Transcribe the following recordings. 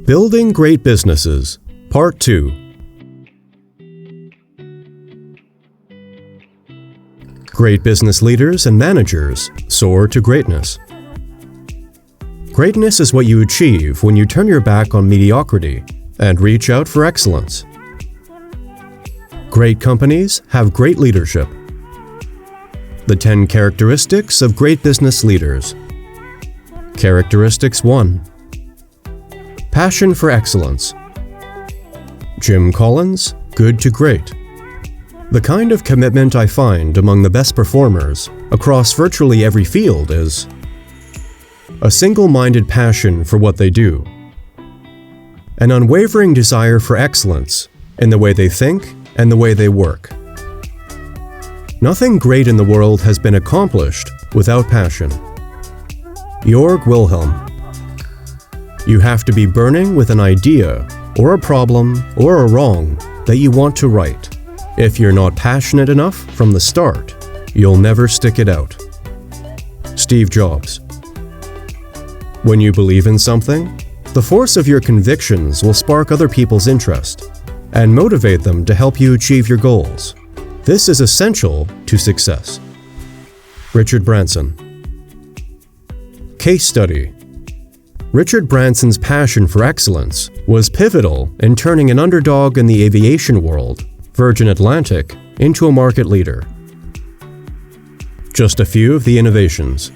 Building Great Businesses, Part 2. Great business leaders and managers soar to greatness. Greatness is what you achieve when you turn your back on mediocrity and reach out for excellence. Great companies have great leadership. The 10 characteristics of great business leaders. Characteristics 1. Passion for excellence. Jim Collins, Good to Great. The kind of commitment I find among the best performers across virtually every field is a single-minded passion for what they do, an unwavering desire for excellence in the way they think and the way they work. Nothing great in the world has been accomplished without passion. 𝐦𝐤𝐤𝐞. You have to be burning with an idea or a problem or a wrong that you want to right. If you're not passionate enough from the start, you'll never stick it out. Steve Jobs. When you believe in something, the force of your convictions will spark other people's interest and motivate them to help you achieve your goals. This is essential to success. Richard Branson. Case study. Richard Branson's passion for excellence was pivotal in turning an underdog in the aviation world, Virgin Atlantic, into a market leader. Just a few of the innovations.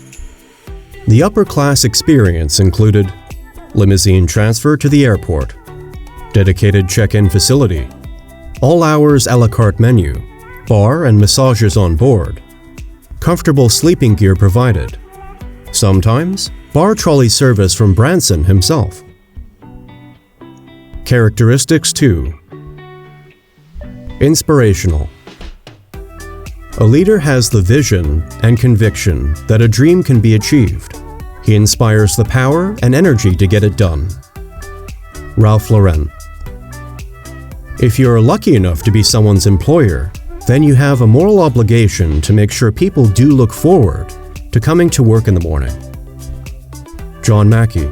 The upper-class experience included limousine transfer to the airport, dedicated check-in facility, all hours a la carte menu, bar and massages on board, comfortable sleeping gear provided, sometimes bar trolley service from Branson himself. Characteristics 2. Inspirational. A leader has the vision and conviction that a dream can be achieved. He inspires the power and energy to get it done. Ralph Lauren. If you're lucky enough to be someone's employer, then you have a moral obligation to make sure people do look forward to coming to work in the morning. John Mackey.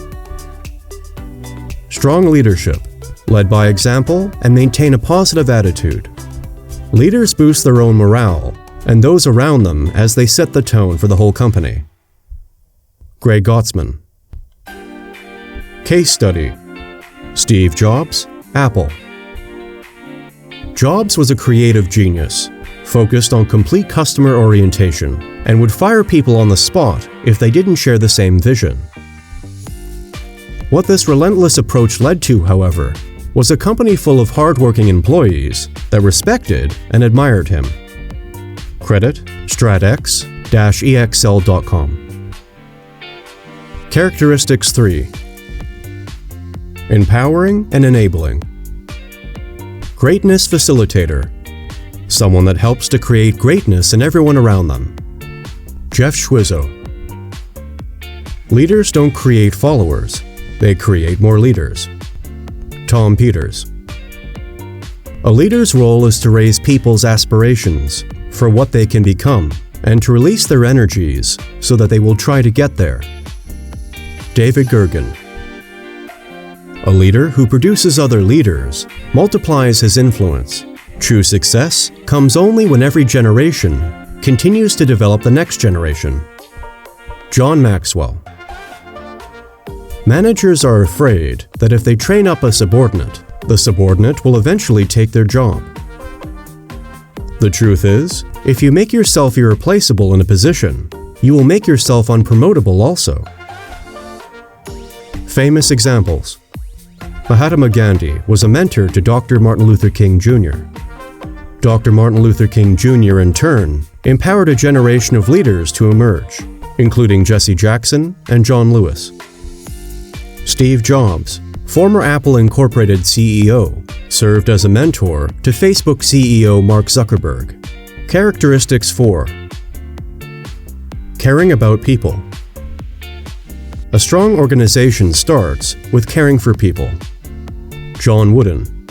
Strong leadership, led by example and maintain a positive attitude. Leaders boost their own morale and those around them as they set the tone for the whole company. Greg Gottesman. Case study. Steve Jobs, Apple. Jobs was a creative genius, focused on complete customer orientation, and would fire people on the spot if they didn't share the same vision. What this relentless approach led to, however, was a company full of hard-working employees that respected and admired him. Credit stratx-exl.com. Characteristics 3. Empowering and enabling. Greatness facilitator. Someone that helps to create greatness in everyone around them. Jeff Schwizzo. Leaders don't create followers, they create more leaders. Tom Peters. A leader's role is to raise people's aspirations for what they can become and to release their energies so that they will try to get there. David Gergen. A leader who produces other leaders multiplies his influence. True success comes only when every generation continues to develop the next generation. John Maxwell. Managers are afraid that if they train up a subordinate, the subordinate will eventually take their job. The truth is, if you make yourself irreplaceable in a position, you will make yourself unpromotable also. Famous examples. Mahatma Gandhi was a mentor to Dr. Martin Luther King Jr. Dr. Martin Luther King Jr. in turn empowered a generation of leaders to emerge, including Jesse Jackson and John Lewis. Steve Jobs, former Apple Incorporated CEO, served as a mentor to Facebook CEO Mark Zuckerberg. Characteristics 4. Caring about people. A strong organization starts with caring for people. John Wooden.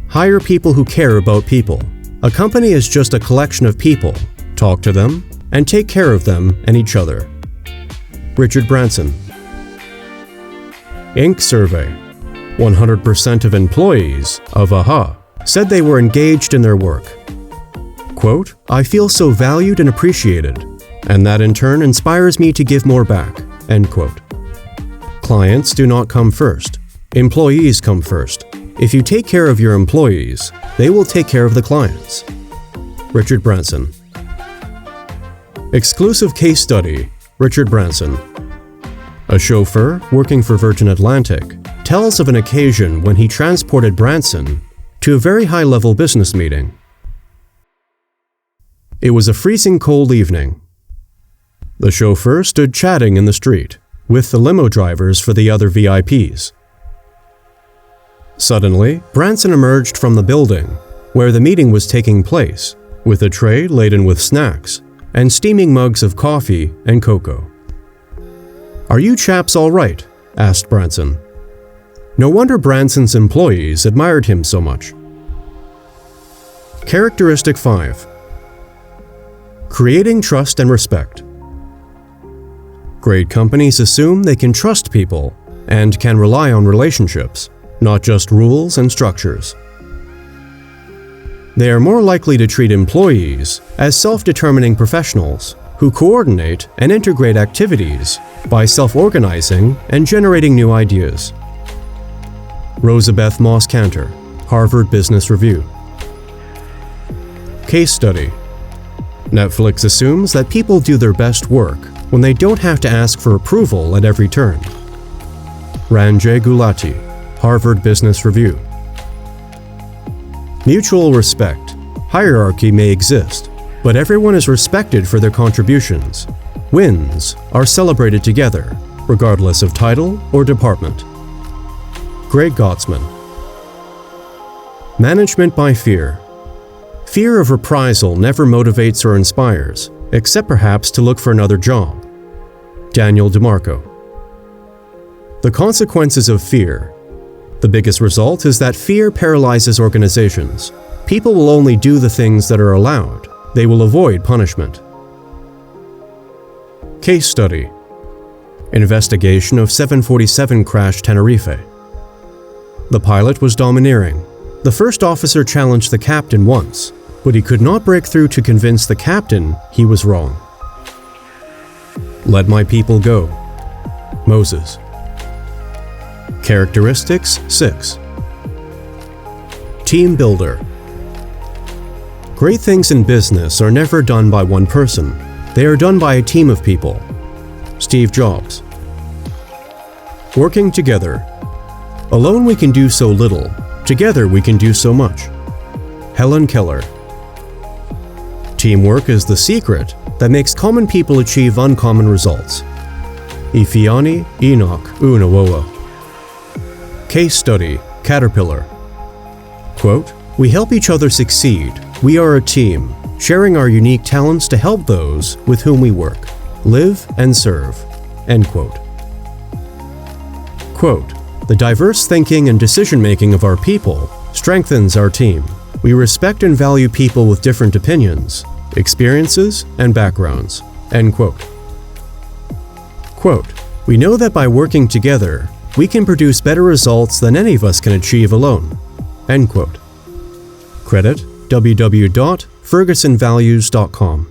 Hire people who care about people. A company is just a collection of people. Talk to them and take care of them and each other. Richard Branson. Inc. survey. 100% of employees of 𝐜𝐤 said they were engaged in their work. Quote, "I feel so valued and appreciated, and that in turn inspires me to give more back." End quote. Clients do not come first. Employees come first. If you take care of your employees, they will take care of the clients. Richard Branson. Exclusive case study, Richard Branson. A chauffeur working for Virgin Atlantic tells of an occasion when he transported Branson to a very high-level business meeting. It was a freezing cold evening. The chauffeur stood chatting in the street with the limo drivers for the other VIPs. Suddenly, Branson emerged from the building where the meeting was taking place with a tray laden with snacks and steaming mugs of coffee and cocoa. "Are you chaps all right?" asked Branson. No wonder Branson's employees admired him so much. Characteristic 5. Creating trust and respect. Great companies assume they can trust people and can rely on relationships, not just rules and structures. They are more likely to treat employees as self-determining professionals who coordinate and integrate activities by self-organizing and generating new ideas. Rosabeth Moss Kanter, Harvard Business Review. Case study. Netflix assumes that people do their best work when they don't have to ask for approval at every turn. Ranjay Gulati, Harvard Business Review. Mutual respect. Hierarchy may exist, but everyone is respected for their contributions. Wins are celebrated together, regardless of title or department. 𝐦𝐤𝐤𝐬. Management by fear. Fear of reprisal never motivates or inspires, except perhaps to look for another job. Daniel DeMarco. The consequences of fear. The biggest result is that fear paralyzes organizations. People will only do the things that are allowed. They will avoid punishment. Case study. Investigation of 747 crash Tenerife. The pilot was domineering. The first officer challenged the captain once, but he could not break through to convince the captain he was wrong. Let my people go. Moses. Characteristics 6. Team builder. Great things in business are never done by one person. They are done by a team of people. Steve Jobs. Working together. Alone we can do so little. Together we can do so much. Helen Keller. Teamwork is the secret that makes common people achieve uncommon results. Ifeanyi Enoch Unawoa. Case study, Caterpillar. Quote, "We help each other succeed. We are a team, sharing our unique talents to help those with whom we work, live and serve." End quote. Quote, "The diverse thinking and decision-making of our people strengthens our team. We respect and value people with different opinions, experiences, and backgrounds." End quote. Quote, "We know that by working together, we can produce better results than any of us can achieve alone." End quote. Credit www.fergusonvalues.com.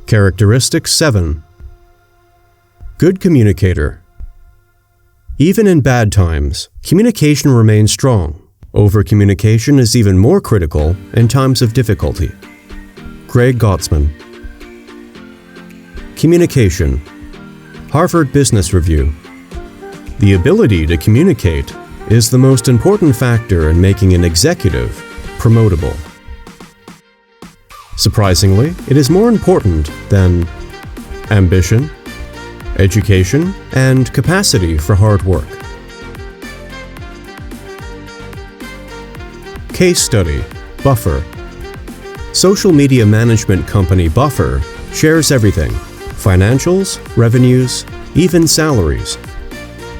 Characteristic 7. Good communicator. Even in bad times, communication remains strong. Over-communication is even more critical in times of difficulty. 𝐦𝐤𝐬𝐬. Communication. Harvard Business Review. The ability to communicate is the most important factor in making an executive promotable. Surprisingly, it is more important than ambition, education, and capacity for hard work. Case study, Buffer. Social media management company Buffer shares everything: financials, revenues, even salaries.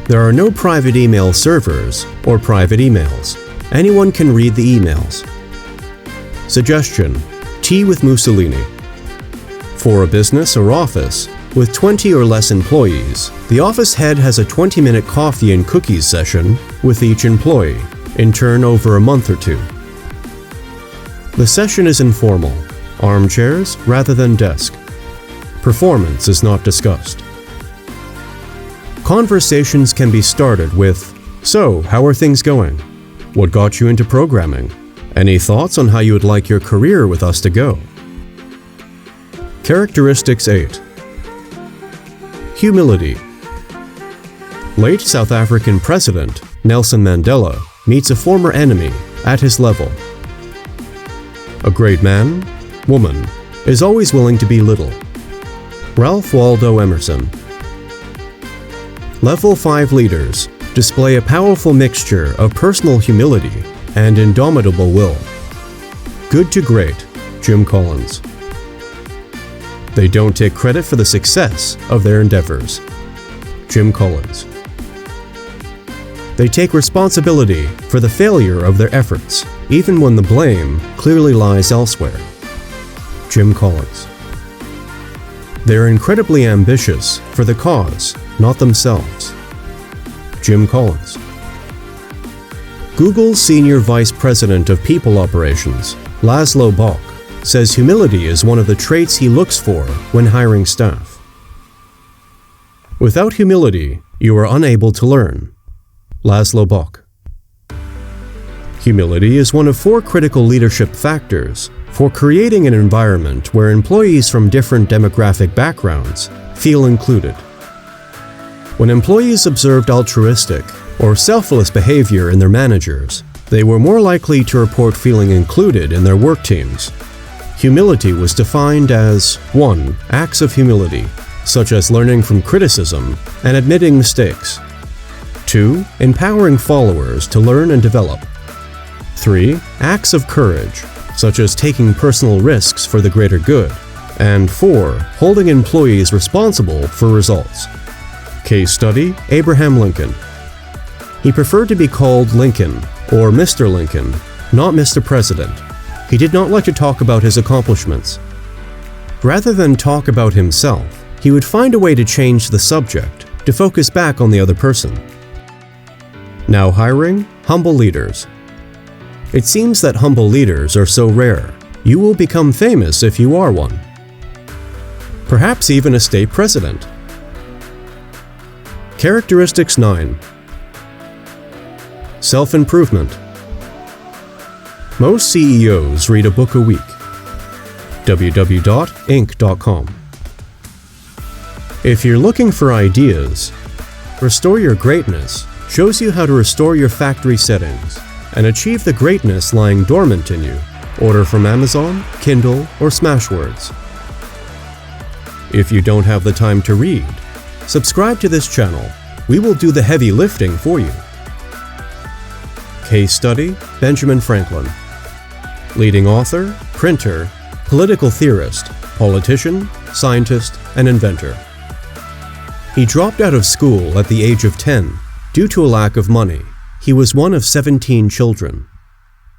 There are no private email servers or private emails. Anyone can read the emails. Suggestion: tea with Mussolini. For a business or office, With 20 or less employees, the office head has a 20-minute coffee and cookies session with each employee, in turn over a month or two. The session is informal, armchairs rather than desk. Performance is not discussed. Conversations can be started with, "So, how are things going? What got you into programming? Any thoughts on how you would like your career with us to go?" Characteristics 8. Humility. Late South African President Nelson Mandela meets a former enemy at his level. A great man, woman, is always willing to be little. Ralph Waldo Emerson. Level 5 leaders display a powerful mixture of personal humility and indomitable will. Good to great, Jim Collins. They don't take credit for the success of their endeavors. Jim Collins. They take responsibility for the failure of their efforts, even when the blame clearly lies elsewhere. Jim Collins. They're incredibly ambitious for the cause, not themselves. Jim Collins. Google's Senior Vice President of People Operations, Laszlo Bock, says humility is one of the traits he looks for when hiring staff. Without humility, you are unable to learn. Laszlo Bock. Humility is one of 4 critical leadership factors for creating an environment where employees from different demographic backgrounds feel included. When employees observed altruistic or selfless behavior in their managers, they were more likely to report feeling included in their work teams. Humility was defined as 1. Acts of humility, such as learning from criticism and admitting mistakes. 2. Empowering followers to learn and develop. 3. Acts of courage, such as taking personal risks for the greater good. And 4. Holding employees responsible for results. Case study: Abraham Lincoln. He preferred to be called Lincoln or Mr. Lincoln, not Mr. President. He did not like to talk about his accomplishments. Rather than talk about himself, he would find a way to change the subject to focus back on the other person. Now hiring humble leaders. It seems that humble leaders are so rare, you will become famous if you are one. Perhaps even a state president. Characteristics 9. Self-improvement. Most CEOs read a book a week. www.𝐸.com. If you're looking for ideas, Restore Your Greatness shows you how to restore your factory settings and achieve the greatness lying dormant in you. Order from Amazon, Kindle, or Smashwords. If you don't have the time to read, subscribe to this channel. We will do the heavy lifting for you. Case study: Benjamin Franklin. Leading author, printer, political theorist, politician, scientist, and inventor. He dropped out of school at the age of 10 due to a lack of money. He was one of 17 children.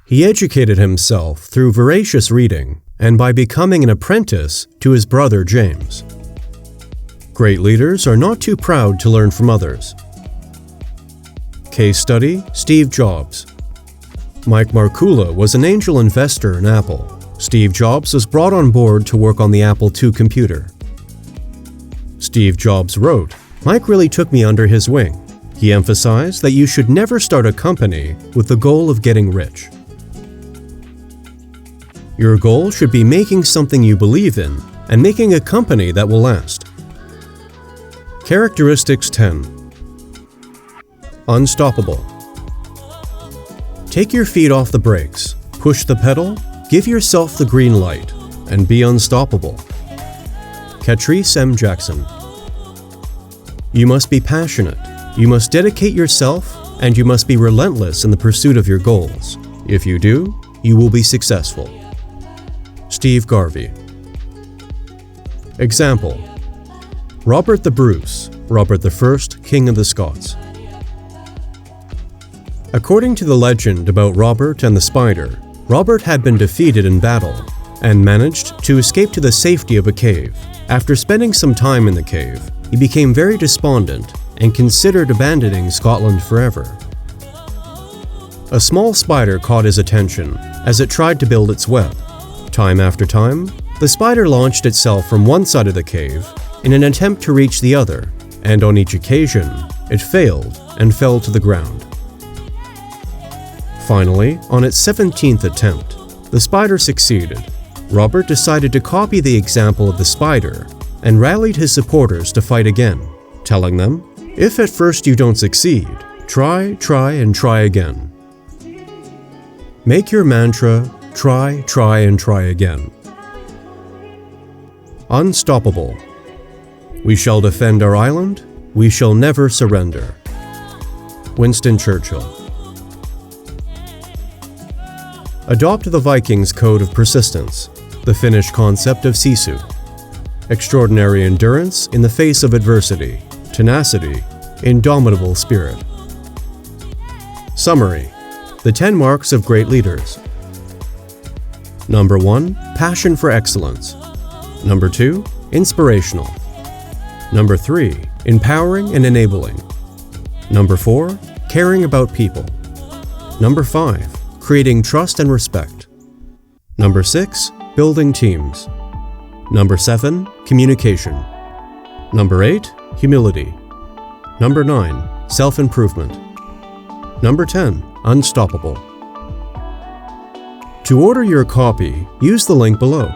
He educated himself through voracious reading and by becoming an apprentice to his brother James. Great leaders are not too proud to learn from others. Case study: Steve Jobs. Mike Markula was an angel investor in Apple. Steve Jobs was brought on board to work on the Apple II computer. Steve Jobs wrote, "Mike really took me under his wing. He emphasized that you should never start a company with the goal of getting rich. Your goal should be making something you believe in and making a company that will last." Characteristics 10. Unstoppable. Take your feet off the brakes, push the pedal, give yourself the green light, and be unstoppable. Catrice M. Jackson. You must be passionate, you must dedicate yourself, and you must be relentless in the pursuit of your goals. If you do, you will be successful. Steve Garvey. Example: Robert the Bruce, Robert I, King of the Scots. According to the legend about Robert and the spider, Robert had been defeated in battle and managed to escape to the safety of a cave. After spending some time in the cave, he became very despondent and considered abandoning Scotland forever. A small spider caught his attention as it tried to build its web. Time after time, the spider launched itself from one side of the cave in an attempt to reach the other, and on each occasion, it failed and fell to the ground. Finally, on its 17th attempt, the spider succeeded. Robert decided to copy the example of the spider and rallied his supporters to fight again, telling them, "If at first you don't succeed, try, and try again." Make your mantra, try, and try again. Unstoppable. We shall defend our island, we shall never surrender. Winston Churchill. Adopt the Vikings' code of persistence, the Finnish concept of sisu. Extraordinary endurance in the face of adversity, tenacity, indomitable spirit. Summary: the 10 marks of great leaders. Number 1, passion for excellence. Number 2, inspirational. Number 3, empowering and enabling. Number 4, caring about people. Number 5, creating trust and respect. Number 6, building teams. Number 7, communication. Number 8, humility. Number 9, self-improvement. Number 10, unstoppable. To order your copy, use the link below.